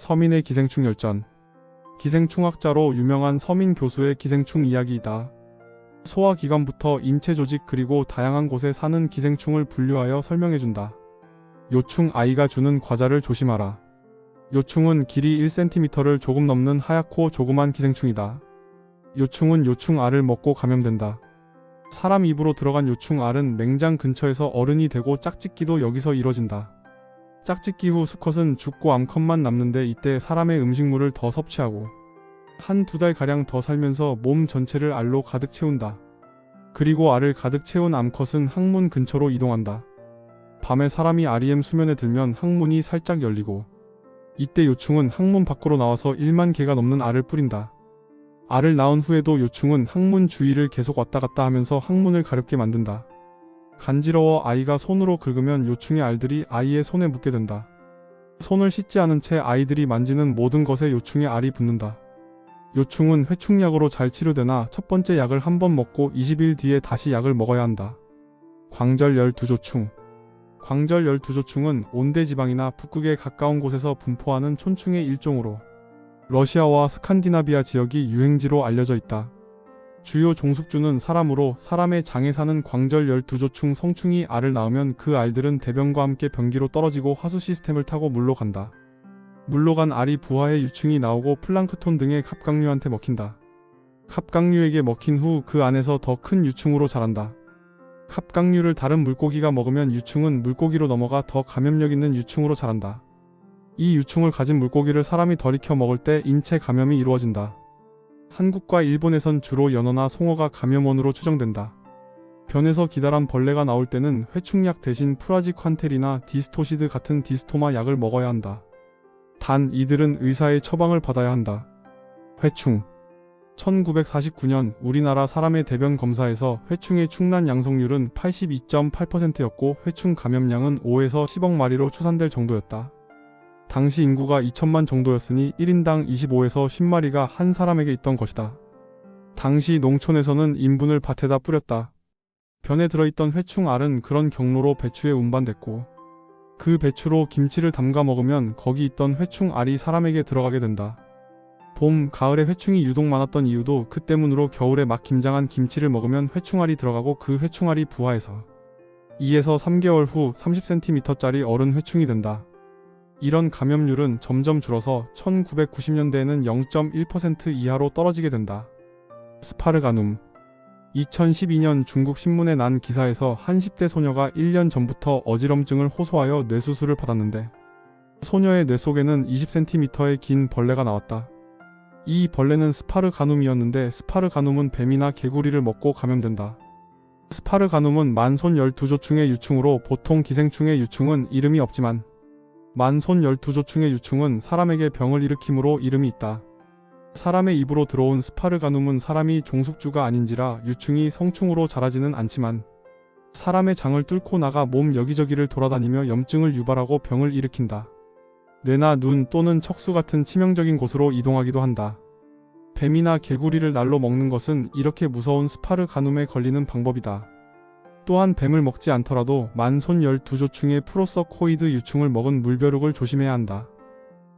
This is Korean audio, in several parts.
서민의 기생충 열전. 기생충학자로 유명한 서민 교수의 기생충 이야기이다. 소화기관부터 인체 조직 그리고 다양한 곳에 사는 기생충을 분류하여 설명해준다. 요충 아이가 주는 과자를 조심하라. 요충은 길이 1cm를 조금 넘는 하얗고 조그만 기생충이다. 요충은 요충알을 먹고 감염된다. 사람 입으로 들어간 요충알은 맹장 근처에서 어른이 되고 짝짓기도 여기서 이뤄진다. 짝짓기 후 수컷은 죽고 암컷만 남는데 이때 사람의 음식물을 더 섭취하고 한두 달가량 더 살면서 몸 전체를 알로 가득 채운다. 그리고 알을 가득 채운 암컷은 항문 근처로 이동한다. 밤에 사람이 REM 수면에 들면 항문이 살짝 열리고 이때 요충은 항문 밖으로 나와서 1만 개가 넘는 알을 뿌린다. 알을 낳은 후에도 요충은 항문 주위를 계속 왔다 갔다 하면서 항문을 가렵게 만든다. 간지러워 아이가 손으로 긁으면 요충의 알들이 아이의 손에 묻게 된다. 손을 씻지 않은 채 아이들이 만지는 모든 것에 요충의 알이 붙는다. 요충은 회충약으로 잘 치료되나 첫 번째 약을 한 번 먹고 20일 뒤에 다시 약을 먹어야 한다. 광절 열두조충. 광절 열두조충은 온대지방이나 북극에 가까운 곳에서 분포하는 촌충의 일종으로 러시아와 스칸디나비아 지역이 유행지로 알려져 있다. 주요 종숙주는 사람으로 사람의 장에 사는 광절 열두조충 성충이 알을 낳으면 그 알들은 대변과 함께 변기로 떨어지고 하수 시스템을 타고 물로 간다. 물로 간 알이 부화해 유충이 나오고 플랑크톤 등의 갑각류한테 먹힌다. 갑각류에게 먹힌 후 그 안에서 더 큰 유충으로 자란다. 갑각류를 다른 물고기가 먹으면 유충은 물고기로 넘어가 더 감염력 있는 유충으로 자란다. 이 유충을 가진 물고기를 사람이 덜 익혀 먹을 때 인체 감염이 이루어진다. 한국과 일본에선 주로 연어나 송어가 감염원으로 추정된다. 변에서 기다란 벌레가 나올 때는 회충약 대신 프라지퀀텔이나 디스토시드 같은 디스토마 약을 먹어야 한다. 단 이들은 의사의 처방을 받아야 한다. 회충. 1949년 우리나라 사람의 대변 검사에서 회충의 충난 양성률은 82.8%였고 회충 감염량은 5에서 10억 마리로 추산될 정도였다. 당시 인구가 2천만 정도였으니 1인당 25에서 10마리가 한 사람에게 있던 것이다. 당시 농촌에서는 인분을 밭에다 뿌렸다. 변에 들어있던 회충알은 그런 경로로 배추에 운반됐고 그 배추로 김치를 담가 먹으면 거기 있던 회충알이 사람에게 들어가게 된다. 봄, 가을에 회충이 유독 많았던 이유도 그 때문으로 겨울에 막 김장한 김치를 먹으면 회충알이 들어가고 그 회충알이 부화해서 2에서 3개월 후 30cm짜리 어른 회충이 된다. 이런 감염률은 점점 줄어서 1990년대에는 0.1% 이하로 떨어지게 된다. 스파르가눔. 2012년 중국 신문에 난 기사에서 한 10대 소녀가 1년 전부터 어지럼증을 호소하여 뇌수술을 받았는데 소녀의 뇌 속에는 20cm의 긴 벌레가 나왔다. 이 벌레는 스파르가눔이었는데 스파르가눔은 뱀이나 개구리를 먹고 감염된다. 스파르가눔은 만손 12조충의 유충으로 보통 기생충의 유충은 이름이 없지만 만손 12조충의 유충은 사람에게 병을 일으키므로 이름이 있다. 사람의 입으로 들어온 스파르가눔은 사람이 종숙주가 아닌지라 유충이 성충으로 자라지는 않지만 사람의 장을 뚫고 나가 몸 여기저기를 돌아다니며 염증을 유발하고 병을 일으킨다. 뇌나 눈 또는 척수 같은 치명적인 곳으로 이동하기도 한다. 뱀이나 개구리를 날로 먹는 것은 이렇게 무서운 스파르가눔에 걸리는 방법이다. 또한 뱀을 먹지 않더라도 만손 12조충의 프로서코이드 유충을 먹은 물벼룩을 조심해야 한다.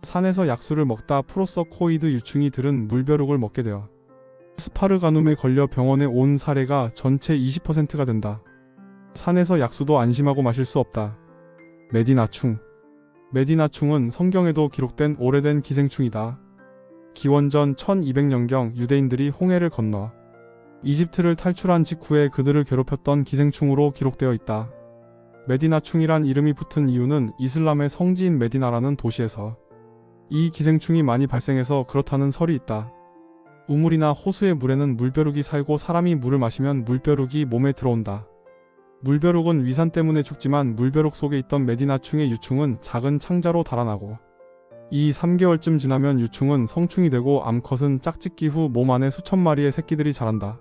산에서 약수를 먹다 프로서코이드 유충이 들은 물벼룩을 먹게 되어 스파르가눔에 걸려 병원에 온 사례가 전체 20%가 된다. 산에서 약수도 안심하고 마실 수 없다. 메디나충. 메디나충은 성경에도 기록된 오래된 기생충이다. 기원전 1200년경 유대인들이 홍해를 건너 이집트를 탈출한 직후에 그들을 괴롭혔던 기생충으로 기록되어 있다. 메디나충이란 이름이 붙은 이유는 이슬람의 성지인 메디나라는 도시에서 이 기생충이 많이 발생해서 그렇다는 설이 있다. 우물이나 호수의 물에는 물벼룩이 살고 사람이 물을 마시면 물벼룩이 몸에 들어온다. 물벼룩은 위산 때문에 죽지만 물벼룩 속에 있던 메디나충의 유충은 작은 창자로 달아나고 3개월쯤 지나면 유충은 성충이 되고 암컷은 짝짓기 후 몸 안에 수천 마리의 새끼들이 자란다.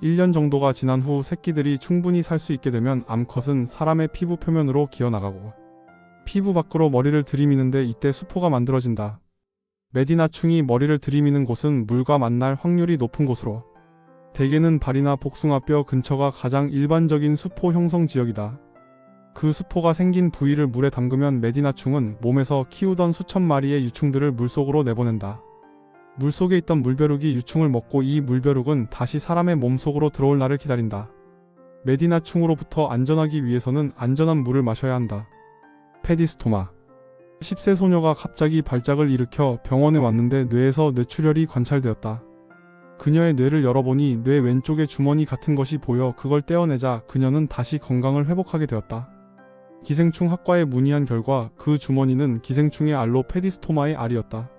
1년 정도가 지난 후 새끼들이 충분히 살 수 있게 되면 암컷은 사람의 피부 표면으로 기어나가고 피부 밖으로 머리를 들이미는데 이때 수포가 만들어진다. 메디나충이 머리를 들이미는 곳은 물과 만날 확률이 높은 곳으로 대개는 발이나 복숭아뼈 근처가 가장 일반적인 수포 형성 지역이다. 그 수포가 생긴 부위를 물에 담그면 메디나충은 몸에서 키우던 수천 마리의 유충들을 물속으로 내보낸다. 물속에 있던 물벼룩이 유충을 먹고 이 물벼룩은 다시 사람의 몸속으로 들어올 날을 기다린다. 메디나충으로부터 안전하기 위해서는 안전한 물을 마셔야 한다. 페디스토마. 10세 소녀가 갑자기 발작을 일으켜 병원에 왔는데 뇌에서 뇌출혈이 관찰되었다. 그녀의 뇌를 열어보니 뇌 왼쪽에 주머니 같은 것이 보여 그걸 떼어내자 그녀는 다시 건강을 회복하게 되었다. 기생충 학과에 문의한 결과 그 주머니는 기생충의 알로 페디스토마의 알이었다.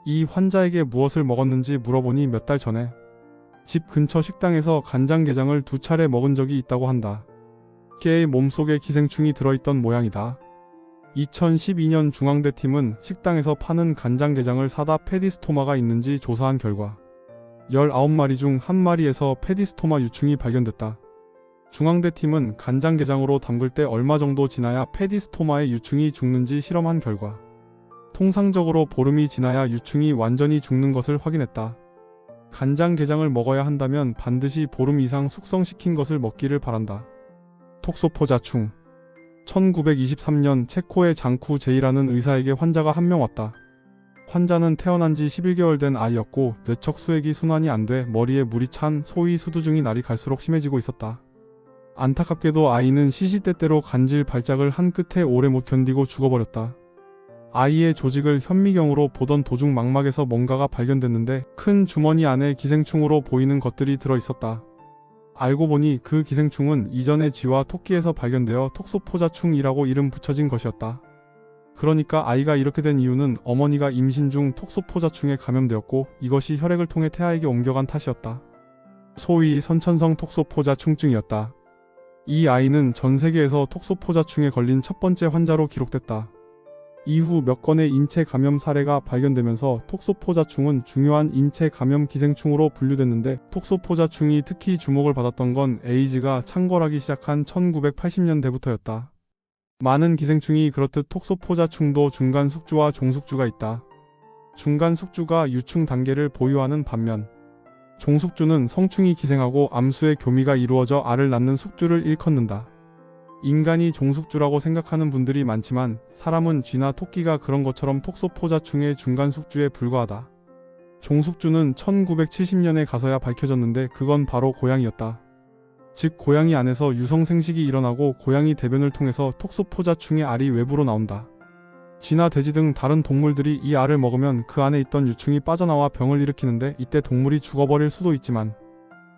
이 환자에게 무엇을 먹었는지 물어보니 몇 달 전에 집 근처 식당에서 간장게장을 2차례 먹은 적이 있다고 한다. 개의 몸속에 기생충이 들어있던 모양이다. 2012년 중앙대 팀은 식당에서 파는 간장게장을 사다 페디스토마가 있는지 조사한 결과 19마리 중 1마리에서 페디스토마 유충이 발견됐다. 중앙대 팀은 간장게장으로 담글 때 얼마 정도 지나야 페디스토마의 유충이 죽는지 실험한 결과 통상적으로 보름이 지나야 유충이 완전히 죽는 것을 확인했다. 간장게장을 먹어야 한다면 반드시 보름 이상 숙성시킨 것을 먹기를 바란다. 톡소포자충. 1923년 체코의 장쿠 제이라는 의사에게 환자가 한 명 왔다. 환자는 태어난 지 11개월 된 아이였고 뇌척 수액이 순환이 안 돼 머리에 물이 찬 소위 수두증이 날이 갈수록 심해지고 있었다. 안타깝게도 아이는 시시때때로 간질 발작을 한 끝에 오래 못 견디고 죽어버렸다. 아이의 조직을 현미경으로 보던 도중 망막에서 뭔가가 발견됐는데 큰 주머니 안에 기생충으로 보이는 것들이 들어있었다. 알고 보니 그 기생충은 이전에 쥐와 토끼에서 발견되어 톡소포자충이라고 이름 붙여진 것이었다. 그러니까 아이가 이렇게 된 이유는 어머니가 임신 중 톡소포자충에 감염되었고 이것이 혈액을 통해 태아에게 옮겨간 탓이었다. 소위 선천성 톡소포자충증이었다. 이 아이는 전 세계에서 톡소포자충에 걸린 첫 번째 환자로 기록됐다. 이후 몇 건의 인체 감염 사례가 발견되면서 톡소포자충은 중요한 인체 감염 기생충으로 분류됐는데 톡소포자충이 특히 주목을 받았던 건 에이즈가 창궐하기 시작한 1980년대부터였다. 많은 기생충이 그렇듯 톡소포자충도 중간 숙주와 종숙주가 있다. 중간 숙주가 유충 단계를 보유하는 반면 종숙주는 성충이 기생하고 암수의 교미가 이루어져 알을 낳는 숙주를 일컫는다. 인간이 종숙주라고 생각하는 분들이 많지만 사람은 쥐나 토끼가 그런 것처럼 톡소포자충의 중간 숙주에 불과하다. 종숙주는 1970년에 가서야 밝혀졌는데 그건 바로 고양이였다. 즉 고양이 안에서 유성생식이 일어나고 고양이 대변을 통해서 톡소포자충의 알이 외부로 나온다. 쥐나 돼지 등 다른 동물들이 이 알을 먹으면 그 안에 있던 유충이 빠져나와 병을 일으키는데 이때 동물이 죽어버릴 수도 있지만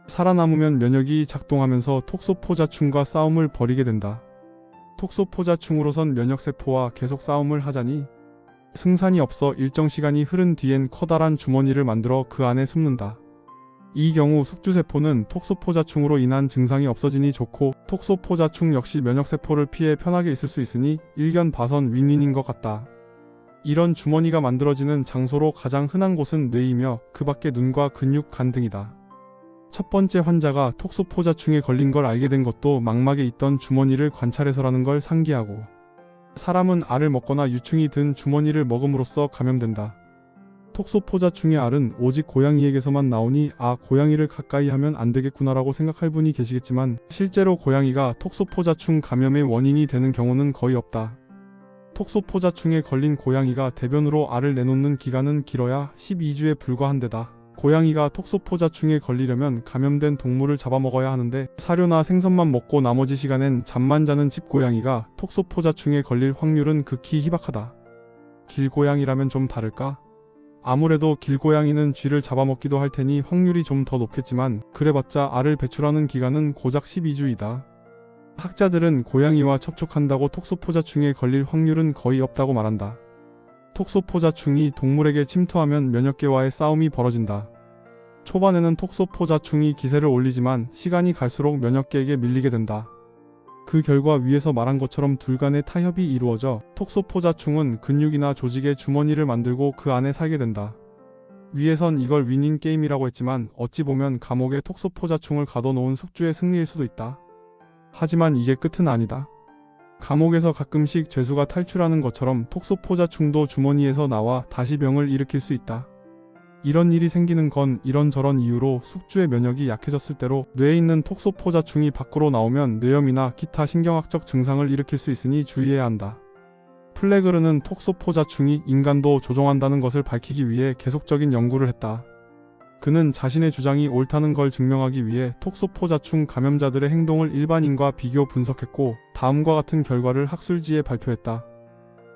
살아남으면 면역이 작동하면서 톡소포자충과 싸움을 벌이게 된다. 톡소포자충으로선 면역세포와 계속 싸움을 하자니 승산이 없어 일정 시간이 흐른 뒤엔 커다란 주머니를 만들어 그 안에 숨는다. 이 경우 숙주세포는 톡소포자충으로 인한 증상이 없어지니 좋고 톡소포자충 역시 면역세포를 피해 편하게 있을 수 있으니 일견 봐선 윈윈인 것 같다. 이런 주머니가 만들어지는 장소로 가장 흔한 곳은 뇌이며 그 밖에 눈과 근육, 간 등이다. 첫 번째 환자가 톡소포자충에 걸린 걸 알게 된 것도 망막에 있던 주머니를 관찰해서라는 걸 상기하고 사람은 알을 먹거나 유충이 든 주머니를 먹음으로써 감염된다. 톡소포자충의 알은 오직 고양이에게서만 나오니 고양이를 가까이 하면 안 되겠구나라고 생각할 분이 계시겠지만 실제로 고양이가 톡소포자충 감염의 원인이 되는 경우는 거의 없다. 톡소포자충에 걸린 고양이가 대변으로 알을 내놓는 기간은 길어야 12주에 불과한 데다 고양이가 톡소포자충에 걸리려면 감염된 동물을 잡아먹어야 하는데 사료나 생선만 먹고 나머지 시간엔 잠만 자는 집고양이가 톡소포자충에 걸릴 확률은 극히 희박하다. 길고양이라면 좀 다를까? 아무래도 길고양이는 쥐를 잡아먹기도 할 테니 확률이 좀 더 높겠지만 그래봤자 알을 배출하는 기간은 고작 12주이다. 학자들은 고양이와 접촉한다고 톡소포자충에 걸릴 확률은 거의 없다고 말한다. 톡소포자충이 동물에게 침투하면 면역계와의 싸움이 벌어진다. 초반에는 톡소포자충이 기세를 올리지만 시간이 갈수록 면역계에게 밀리게 된다. 그 결과 위에서 말한 것처럼 둘 간의 타협이 이루어져 톡소포자충은 근육이나 조직의 주머니를 만들고 그 안에 살게 된다. 위에선 이걸 윈윈 게임이라고 했지만 어찌 보면 감옥에 톡소포자충을 가둬놓은 숙주의 승리일 수도 있다. 하지만 이게 끝은 아니다. 감옥에서 가끔씩 죄수가 탈출하는 것처럼 톡소포자충도 주머니에서 나와 다시 병을 일으킬 수 있다. 이런 일이 생기는 건 이런저런 이유로 숙주의 면역이 약해졌을 때로 뇌에 있는 톡소포자충이 밖으로 나오면 뇌염이나 기타 신경학적 증상을 일으킬 수 있으니 주의해야 한다. 플레그르는 톡소포자충이 인간도 조종한다는 것을 밝히기 위해 계속적인 연구를 했다. 그는 자신의 주장이 옳다는 걸 증명하기 위해 톡소포자충 감염자들의 행동을 일반인과 비교 분석했고 다음과 같은 결과를 학술지에 발표했다.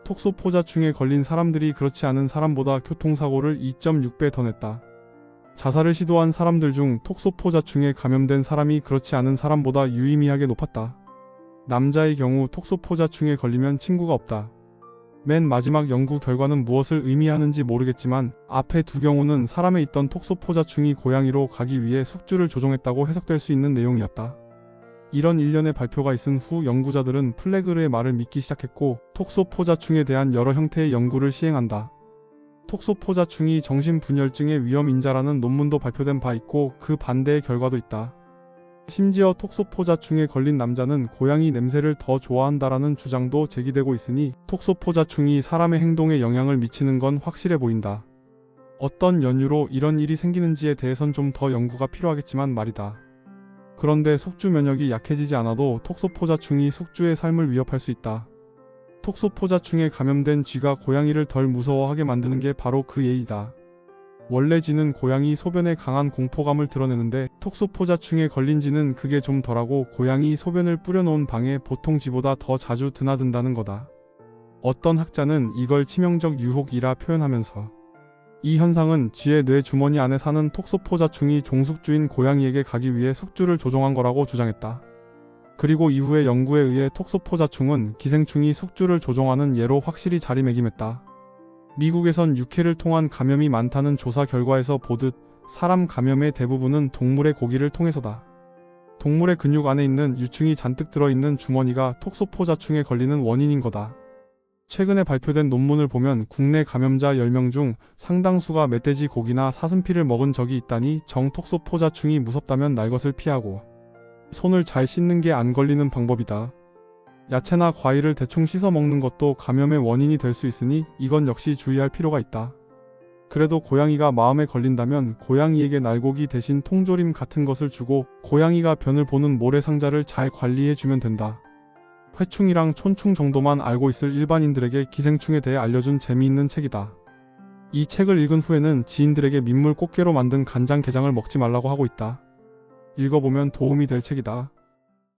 톡소포자충에 걸린 사람들이 그렇지 않은 사람보다 교통사고를 2.6배 더 냈다. 자살을 시도한 사람들 중 톡소포자충에 감염된 사람이 그렇지 않은 사람보다 유의미하게 높았다. 남자의 경우 톡소포자충에 걸리면 친구가 없다. 맨 마지막 연구 결과는 무엇을 의미하는지 모르겠지만 앞에 두 경우는 사람에 있던 톡소포자충이 고양이로 가기 위해 숙주를 조종했다고 해석될 수 있는 내용이었다. 이런 일련의 발표가 있은 후 연구자들은 플레그르의 말을 믿기 시작했고 톡소포자충에 대한 여러 형태의 연구를 시행한다. 톡소포자충이 정신분열증의 위험인자라는 논문도 발표된 바 있고 그 반대의 결과도 있다. 심지어 톡소포자충에 걸린 남자는 고양이 냄새를 더 좋아한다라는 주장도 제기되고 있으니 톡소포자충이 사람의 행동에 영향을 미치는 건 확실해 보인다. 어떤 연유로 이런 일이 생기는지에 대해선 좀 더 연구가 필요하겠지만 말이다. 그런데 숙주 면역이 약해지지 않아도 톡소포자충이 숙주의 삶을 위협할 수 있다. 톡소포자충에 감염된 쥐가 고양이를 덜 무서워하게 만드는 게 바로 그 예이다. 원래 쥐는 고양이 소변에 강한 공포감을 드러내는데 톡소포자충에 걸린 쥐는 그게 좀 덜하고 고양이 소변을 뿌려놓은 방에 보통 쥐보다 더 자주 드나든다는 거다. 어떤 학자는 이걸 치명적 유혹이라 표현하면서 이 현상은 쥐의 뇌 주머니 안에 사는 톡소포자충이 종숙주인 고양이에게 가기 위해 숙주를 조종한 거라고 주장했다. 그리고 이후의 연구에 의해 톡소포자충은 기생충이 숙주를 조종하는 예로 확실히 자리매김했다. 미국에선 육해를 통한 감염이 많다는 조사 결과에서 보듯 사람 감염의 대부분은 동물의 고기를 통해서다. 동물의 근육 안에 있는 유충이 잔뜩 들어있는 주머니가 톡소포자충에 걸리는 원인인 거다. 최근에 발표된 논문을 보면 국내 감염자 10명 중 상당수가 멧돼지 고기나 사슴피를 먹은 적이 있다니 정톡소포자충이 무섭다면 날 것을 피하고 손을 잘 씻는 게 안 걸리는 방법이다. 야채나 과일을 대충 씻어 먹는 것도 감염의 원인이 될 수 있으니 이건 역시 주의할 필요가 있다. 그래도 고양이가 마음에 걸린다면 고양이에게 날고기 대신 통조림 같은 것을 주고 고양이가 변을 보는 모래상자를 잘 관리해주면 된다. 회충이랑 촌충 정도만 알고 있을 일반인들에게 기생충에 대해 알려준 재미있는 책이다. 이 책을 읽은 후에는 지인들에게 민물 꽃게로 만든 간장게장을 먹지 말라고 하고 있다. 읽어보면 도움이 될 책이다.